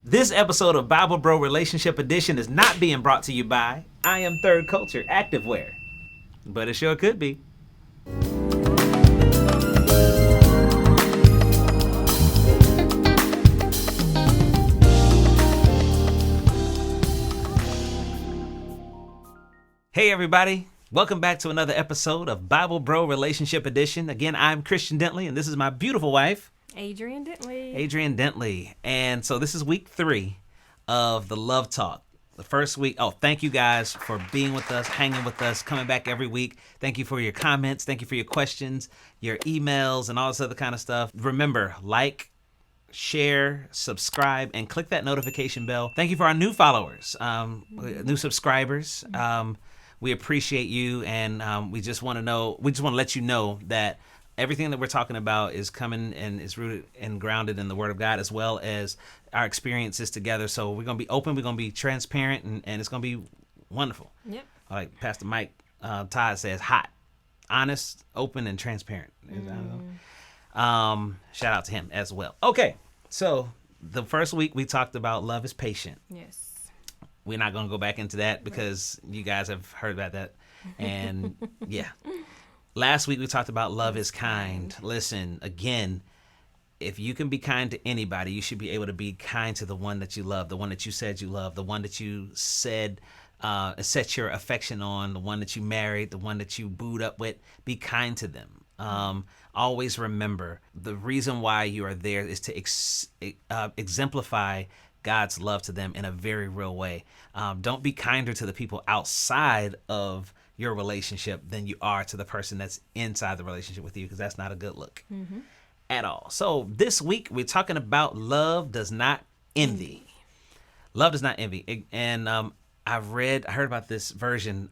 This episode of Bible Bro Relationship Edition is not being brought to you by I Am Third Culture Activewear, but it sure could be. Hey everybody, welcome back to another episode of Bible Bro Relationship Edition. Again, I'm Khristian Dentley, and this is my beautiful wife, Adrian Dentley. And so this is week 3 of the Love Talk. The first week. Oh, thank you guys for being with us, hanging with us, coming back every week. Thank you for your comments. Thank you for your questions, your emails, and all this other kind of stuff. Remember, like, share, subscribe, and click that notification bell. Thank you for our new followers, new subscribers. We appreciate you, and we just want to let you know that everything that we're talking about is coming and is rooted and grounded in the Word of God, as well as our experiences together. So we're going to be open, we're going to be transparent, and it's going to be wonderful. Yep. Like Pastor Mike Todd says, hot, honest, open, and transparent. Shout out to him as well. Okay, so the first week we talked about love is patient. Yes. We're not going to go back into that because you guys have heard about that. And yeah. Last week we talked about love is kind. Listen, again, if you can be kind to anybody, you should be able to be kind to the one that you love, the one that you said you love, the one that you said set your affection on, the one that you married, the one that you booed up with. Be kind to them. Always remember, the reason why you are there is to exemplify God's love to them in a very real way. Don't be kinder to the people outside of your relationship than you are to the person that's inside the relationship with you, because that's not a good look at all. So this week we're talking about love does not envy. Love does not envy. And I heard about this version.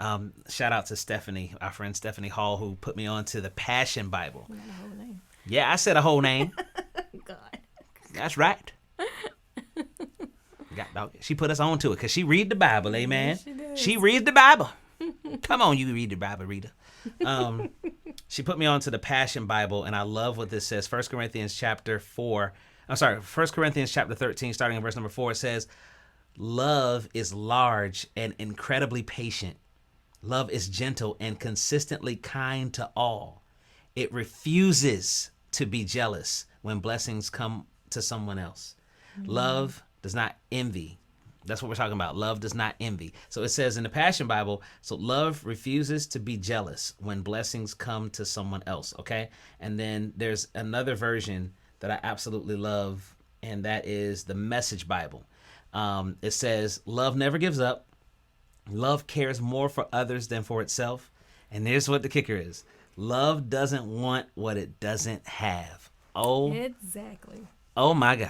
Shout out to Stephanie, our friend Stephanie Hall, who put me on to the Passion Bible. You got the whole name. Yeah, I said a whole name. God. That's right. She put us on to it because she read the Bible, amen. Yes, she does. She read the Bible. Come on, you read the Bible, reader. She put me on to the Passion Bible, and I love what this says. 1 Corinthians chapter 13, starting in verse number 4, it says, love is large and incredibly patient. Love is gentle and consistently kind to all. It refuses to be jealous when blessings come to someone else. Love does not envy. That's what we're talking about. Love does not envy. So it says in the Passion Bible, so love refuses to be jealous when blessings come to someone else, okay? And then there's another version that I absolutely love, and that is the Message Bible. It says, love never gives up. Love cares more for others than for itself. And here's what the kicker is. Love doesn't want what it doesn't have. Oh, Exactly. Oh my God.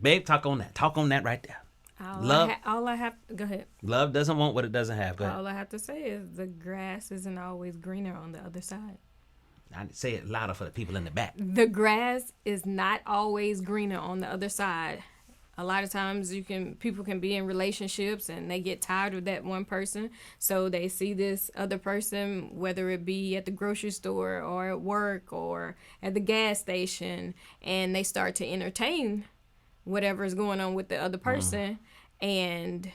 Babe, talk on that. Talk on that right there. Go ahead. Love doesn't want what it doesn't have. Go ahead. All I have to say is the grass isn't always greener on the other side. I say it louder for the people in the back. The grass is not always greener on the other side. A lot of times people can be in relationships and they get tired of that one person. So they see this other person, whether it be at the grocery store or at work or at the gas station, and they start to entertain whatever is going on with the other person, and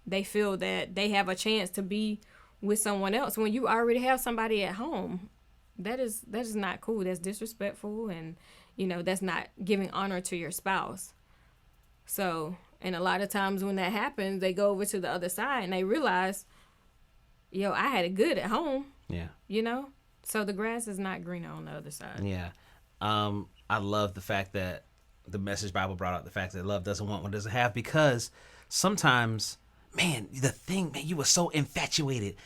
they feel that they have a chance to be with someone else when you already have somebody at home. That is not cool. That's disrespectful, and that's not giving honor to your spouse. So, and a lot of times when that happens, they go over to the other side and they realize, I had it good at home. Yeah. So the grass is not greener on the other side. Yeah. I love the fact that the Message Bible brought out the fact that love doesn't want what it doesn't have, because sometimes, you were so infatuated.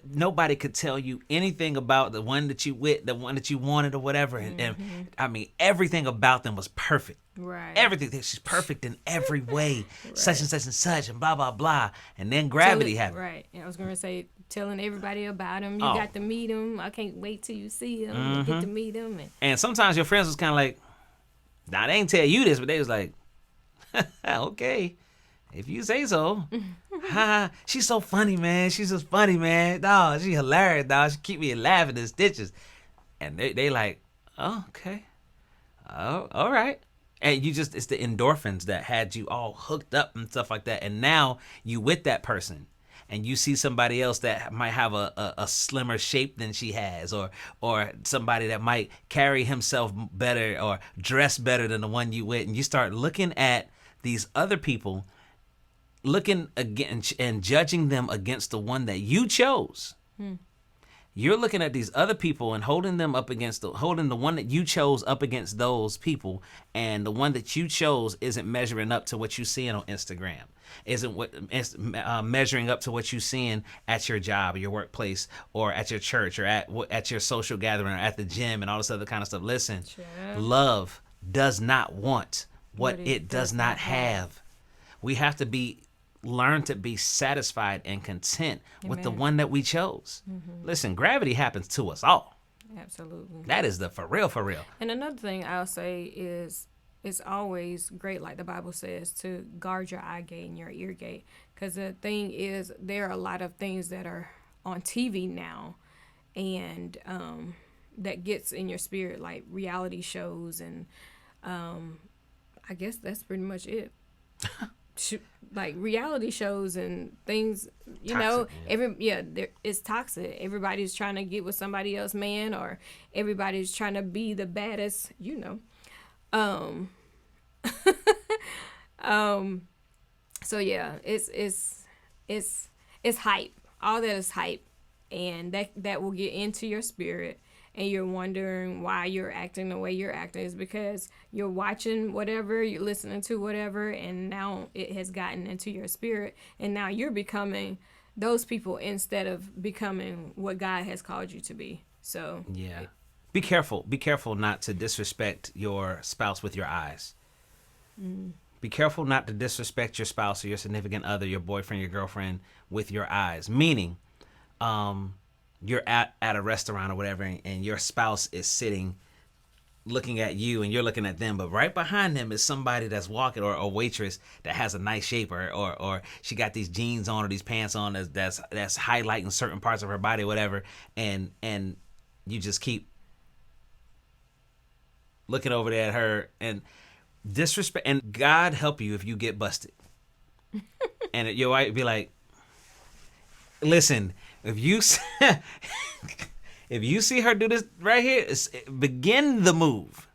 Nobody could tell you anything about the one that you wanted or whatever. And I mean, everything about them was perfect. Right. Everything. She's perfect in every way. Right. Such and such and such and blah, blah, blah. And then gravity happened. Right. And I was going to say, telling everybody about him. You got to meet him. I can't wait till you see him. You get to meet him. And sometimes your friends was kind of like, nah, they ain't tell you this, but they was like, okay, if you say so. She's so funny, man. She's just funny, man. Dog, she hilarious, dog. She keep me laughing in stitches. And they like, oh, okay. Oh, all right. And it's the endorphins that had you all hooked up and stuff like that. And now you with that person and you see somebody else that might have a slimmer shape than she has, or somebody that might carry himself better or dress better than the one you with. And you start looking at these other people, looking again and judging them against the one that you chose. You're looking at these other people and holding them up against holding the one that you chose up against those people, and the one that you chose isn't measuring up to what you're seeing on Instagram, measuring up to what you're seeing at your job, or your workplace, or at your church, or at your social gathering, or at the gym, and all this other kind of stuff. Listen, love does not want what it does not have. We have to learn to be satisfied and content with the one that we chose. Listen, gravity happens to us all. Absolutely. That is the for real. And another thing I'll say is it's always great, like the Bible says, to guard your eye gate and your ear gate. Because the thing is, there are a lot of things that are on TV now and that gets in your spirit, like reality shows. And I guess that's pretty much it. Like reality shows and things, toxic, it's toxic. Everybody's trying to get with somebody else, man, or everybody's trying to be the baddest, so yeah, it's hype. All that is hype, and that will get into your spirit. And you're wondering why you're acting the way you're acting is because you're watching whatever, you're listening to whatever, and now it has gotten into your spirit. And now you're becoming those people instead of becoming what God has called you to be. So yeah, be careful. Be careful not to disrespect your spouse with your eyes. Be careful not to disrespect your spouse or your significant other, your boyfriend, your girlfriend with your eyes. Meaning, you're at a restaurant or whatever, and your spouse is sitting looking at you and you're looking at them, but right behind them is somebody that's walking, or a waitress that has a nice shape, or she got these jeans on or these pants on that's highlighting certain parts of her body or whatever, and you just keep looking over there at her and disrespect. And God help you if you get busted. And your wife be like, listen, if you see her do this right here, begin the move.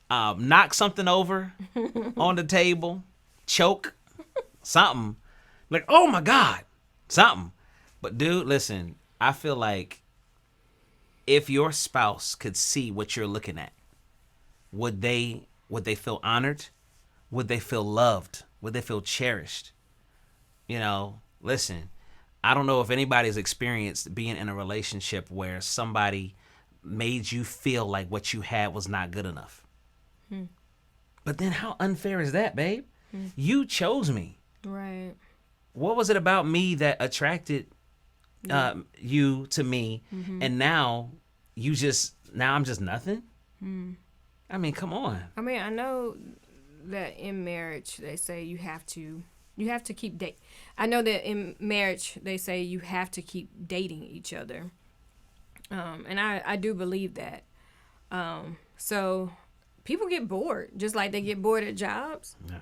Knock something over on the table, choke, something. Like, oh my God, something. But dude, listen, I feel like if your spouse could see what you're looking at, would they feel honored? Would they feel loved? Would they feel cherished? Listen, I don't know if anybody's experienced being in a relationship where somebody made you feel like what you had was not good enough. But then how unfair is that, babe? You chose me. Right. What was it about me that attracted you to me? And now I'm just nothing? I mean, come on. I mean, I know that in marriage they say you have to keep dating. I know that in marriage they say you have to keep dating each other. And I do believe that. So people get bored, just like they get bored at jobs. Yeah.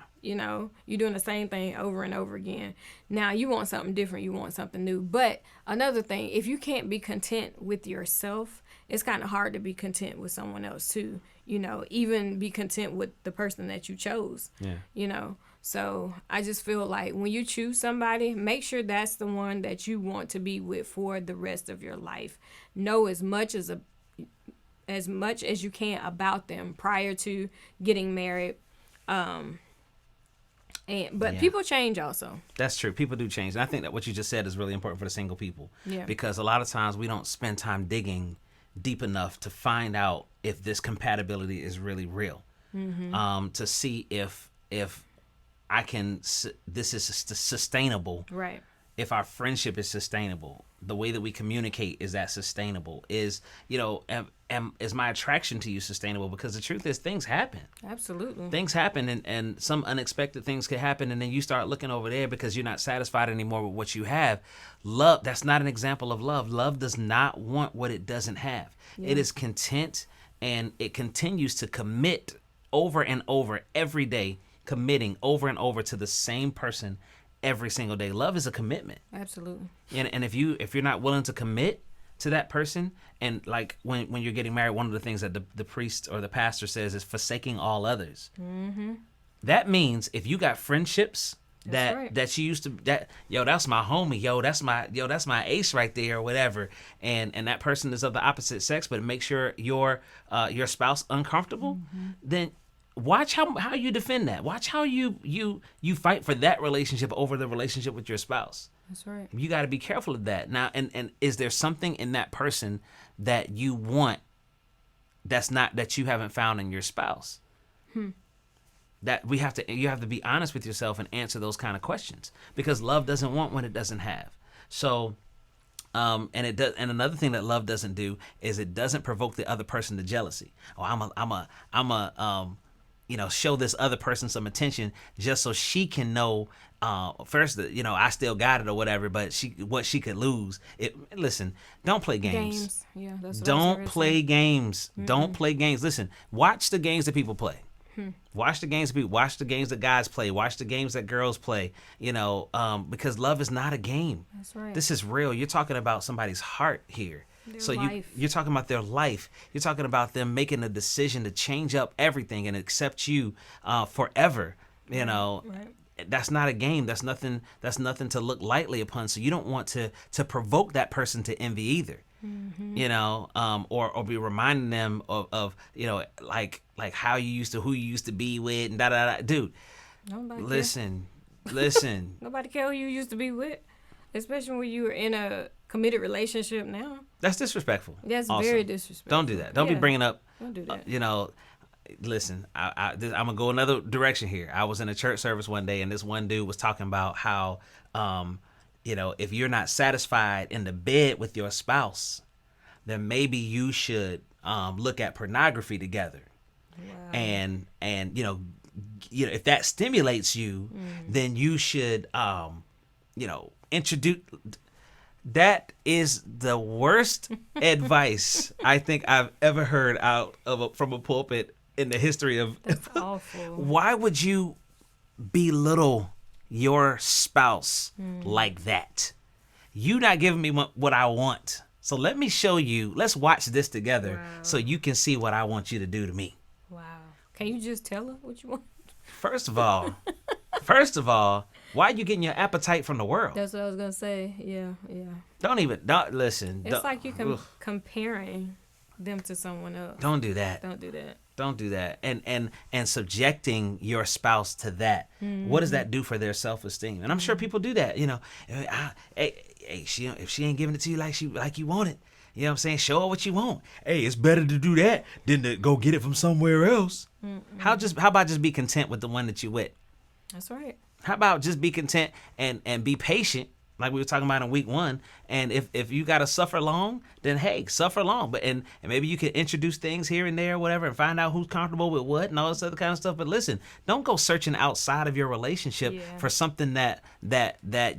You're doing the same thing over and over again. Now you want something different. You want something new. But another thing, if you can't be content with yourself, it's kind of hard to be content with someone else too. Even be content with the person that you chose. Yeah. So I just feel like when you choose somebody, make sure that's the one that you want to be with for the rest of your life. Know as much as you can about them prior to getting married. But people change also. That's true. People do change. And I think that what you just said is really important for the single people. Yeah. Because a lot of times we don't spend time digging deep enough to find out if this compatibility is really real. To see if this is sustainable. Right. If our friendship is sustainable, the way that we communicate, is that sustainable? Is my attraction to you sustainable? Because the truth is, things happen. Absolutely. Things happen, and some unexpected things could happen, and then you start looking over there because you're not satisfied anymore with what you have. Love, that's not an example of love. Love does not want what it doesn't have. Yeah. It is content, and it continues to commit over and over every day, committing over and over to the same person every single day. Love is a commitment. Absolutely. And if you're not willing to commit to that person, and like when you're getting married, one of the things that the priest or the pastor says is forsaking all others. Mm-hmm. That means if you got friendships that you used to, that's my homie, that's my ace right there or whatever, and that person is of the opposite sex, but make sure your spouse uncomfortable, then watch how you defend that. Watch how you fight for that relationship over the relationship with your spouse. That's right. You got to be careful of that. Now, and is there something in that person that you want that you haven't found in your spouse? That you have to be honest with yourself and answer those kind of questions, because love doesn't want what it doesn't have. So, and another thing that love doesn't do is it doesn't provoke the other person to jealousy. Oh, I'm a show this other person some attention just so she can know first that I still got it or whatever, but what she could lose. Listen, don't play games. Yeah, that's what don't play games. Mm-hmm. Don't play games. Listen, watch the games that people play. Watch the games that guys play. Watch the games that girls play. Because love is not a game. That's right. This is real. You're talking about somebody's heart here. You're talking about their life. You're talking about them making a decision to change up everything and accept you forever. Right. That's not a game. That's nothing to look lightly upon. So you don't want to provoke that person to envy either. Mm-hmm. Or be reminding them of like how you used to, who you used to be with, and da. Dude, nobody listen. Nobody care who you used to be with, especially when you're in a committed relationship now. That's disrespectful. That's also very disrespectful. Don't do that. Don't be bringing up. Don't do that. Listen, I'm gonna go another direction here. I was in a church service one day, and this one dude was talking about how, if you're not satisfied in the bed with your spouse, then maybe you should look at pornography together. Wow. And if that stimulates you, then you should introduce. That is the worst advice I think I've ever heard from a pulpit in the history of. That's awful. Why would you belittle your spouse like that? You not giving me what I want. So let me show you. Let's watch this together. Wow. So you can see what I want you to do to me. Wow. Can you just tell her what you want? First of all, why are you getting your appetite from the world? That's what I was gonna say. Yeah. Don't listen. It's like you comparing them to someone else. Don't do that. Don't do that. And subjecting your spouse to that. Mm-hmm. What does that do for their self-esteem? And I'm sure people do that. If she ain't giving it to you like you want it, you know what I'm saying? Show her what you want. Hey, it's better to do that than to go get it from somewhere else. Mm-mm. How about just be content with the one that you with? That's right. How about just be content and be patient, like we were talking about in week 1. And if you got to suffer long, then hey, suffer long. But and maybe you can introduce things here and there, or whatever, and find out who's comfortable with what and all this other kind of stuff. But listen, don't go searching outside of your relationship for something that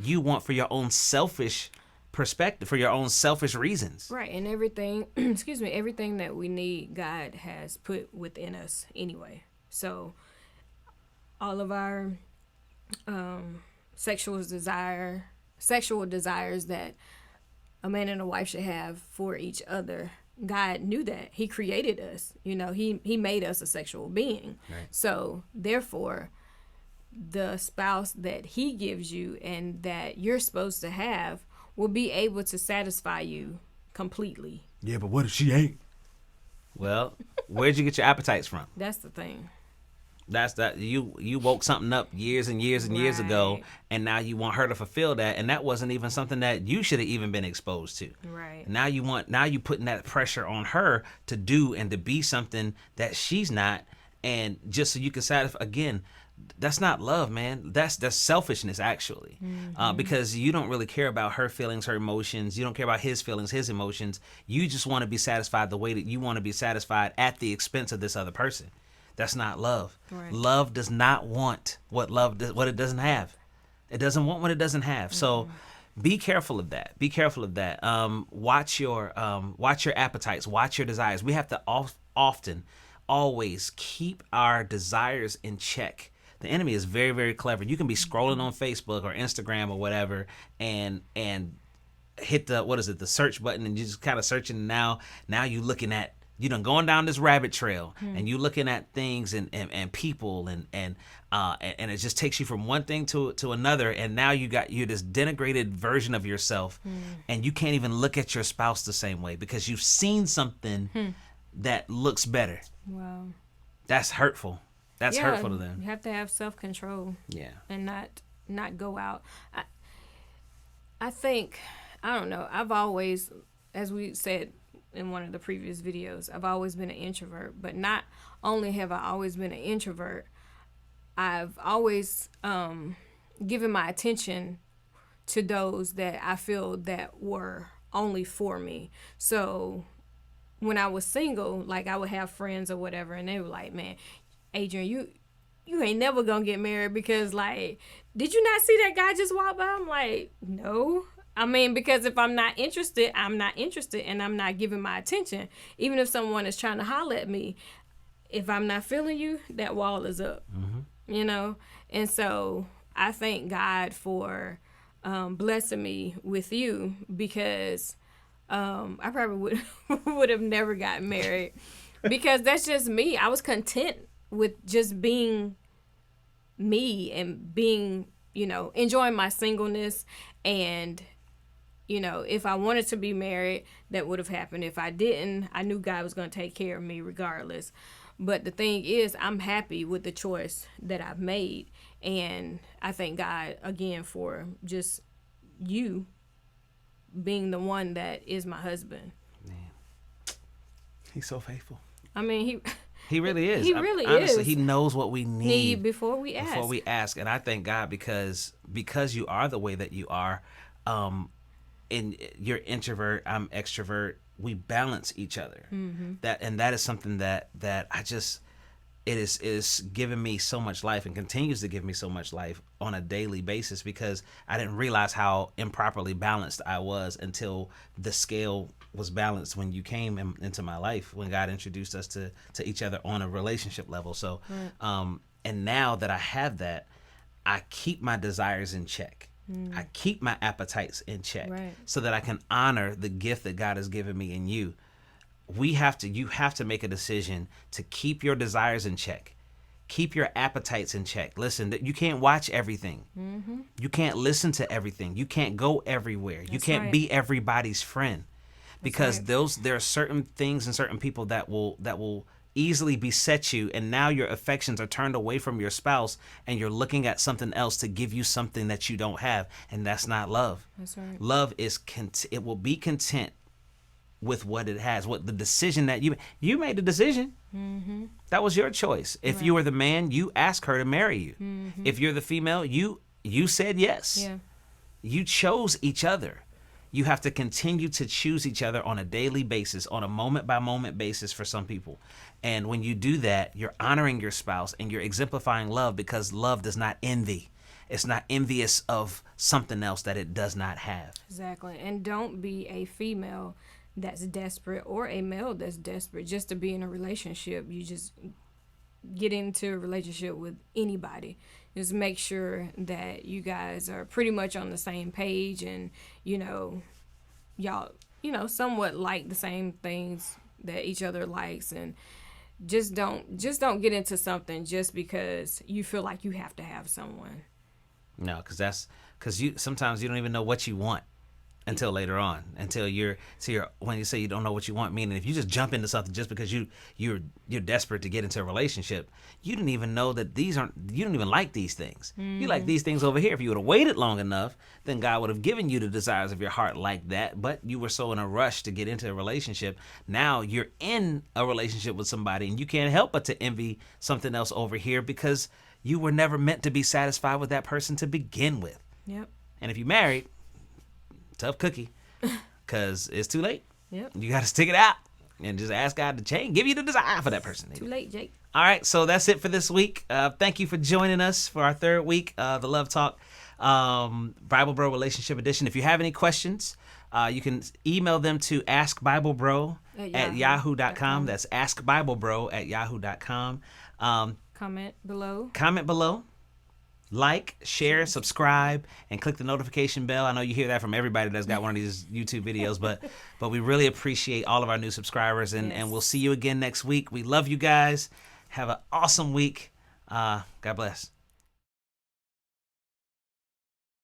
you want for your own selfish perspective, for your own selfish reasons. Right, and everything, everything that we need, God has put within us anyway. So all of our sexual desires that a man and a wife should have for each other, God knew that. He created us. He made us a sexual being. Right. So therefore, the spouse that he gives you and that you're supposed to have will be able to satisfy you completely. Yeah, but what if she ain't? Well, where'd you get your appetites from? That's the thing. That's that you woke something up years and years and years ago, and now you want her to fulfill that, and that wasn't even something that you should have even been exposed to. Right. Now you putting that pressure on her to do and to be something that she's not, and just so you can satisfy. Again, that's not love, man. That's selfishness, actually. Mm-hmm. Because you don't really care about her feelings, her emotions. You don't care about his feelings, his emotions. You just want to be satisfied the way that you want to be satisfied at the expense of this other person. That's not love. Right. Love does not want what it doesn't have. It doesn't want what it doesn't have. Mm-hmm. So be careful of that. Watch your appetites. Watch your desires. We have to often always keep our desires in check. The enemy is very, very clever. You can be scrolling on Facebook or Instagram or whatever, and hit the search button, and you're just kind of searching. And now you looking at, you done going down this rabbit trail, and you looking at things and people and it just takes you from one thing to another, and now you're this denigrated version of yourself, and you can't even look at your spouse the same way because you've seen something that looks better. Wow. That's hurtful. That's hurtful to them. You have to have self-control. Yeah. And not go out. I think, I don't know, I've always, as we said in one of the previous videos, I've always been an introvert. But not only have I always been an introvert, I've always given my attention to those that I feel that were only for me. So when I was single, like, I would have friends or whatever, and they were like, man, Adrian, you ain't never gonna get married because, like, did you not see that guy just walk by? I'm like, no. I mean, because if I'm not interested, I'm not interested, and I'm not giving my attention. Even if someone is trying to holler at me, if I'm not feeling you, that wall is up, you know? And so I thank God for blessing me with you, because I probably would have never gotten married because that's just me. I was content with just being me and being, enjoying my singleness. And, if I wanted to be married, that would have happened. If I didn't, I knew God was going to take care of me regardless. But the thing is, I'm happy with the choice that I've made. And I thank God again for just you being the one that is my husband. Man, he's so faithful. I mean, he really is. He really honestly, is. He knows what we need before we ask. And I thank God because you are the way that you are. And you're introvert, I'm extrovert. We balance each other. That is something that I just, it is giving me so much life and continues to give me so much life on a daily basis, because I didn't realize how improperly balanced I was until the scale was balanced when you came into my life, when God introduced us to each other on a relationship level. So, and now that I have that, I keep my desires in check. I keep my appetites in check, so that I can honor the gift that God has given me in you. You have to make a decision to keep your desires in check. Keep your appetites in check. Listen, you can't watch everything. You can't listen to everything. You can't go everywhere. You can't be everybody's friend, because there are certain things and certain people that will easily beset you, and now your affections are turned away from your spouse, and you're looking at something else to give you something that you don't have, and that's not love. That's right. Love is it will be content with what it has, what the decision that you made the decision. That was your choice. If you were the man, you asked her to marry you. If you're the female, you said yes. Yeah. You chose each other. You have to continue to choose each other on a daily basis, on a moment by moment basis for some people. And when you do that, you're honoring your spouse and you're exemplifying love, because love does not envy. It's not envious of something else that it does not have. Exactly. And don't be a female that's desperate or a male that's desperate just to be in a relationship. You just get into a relationship with anybody. Just make sure that you guys are pretty much on the same page, and y'all somewhat like the same things that each other likes, and just don't get into something just because you feel like you have to have someone. No, because sometimes you don't even know what you want until later on, when you say you don't know what you want, meaning if you just jump into something just because you're desperate to get into a relationship, you didn't even know that you don't even like these things. You like these things over here. If you would have waited long enough, then God would have given you the desires of your heart like that, but you were so in a rush to get into a relationship. Now you're in a relationship with somebody, and you can't help but to envy something else over here, because you were never meant to be satisfied with that person to begin with. Yep. And if you're married, tough cookie, because it's too late. Yep. You got to stick it out and just ask God to give you the desire for that person. Too late, Jake. All right, so that's it for this week. Thank you for joining us for our third week, the Love Talk Bible Bro Relationship Edition. If you have any questions, you can email them to askbiblebro at yahoo.com. That's askbiblebro at yahoo.com. Comment below. Comment below. Like, share, subscribe, and click the notification bell. I know you hear that from everybody that's got one of these YouTube videos, but we really appreciate all of our new subscribers, and we'll see you again next week. We love you guys. Have an awesome week. God bless.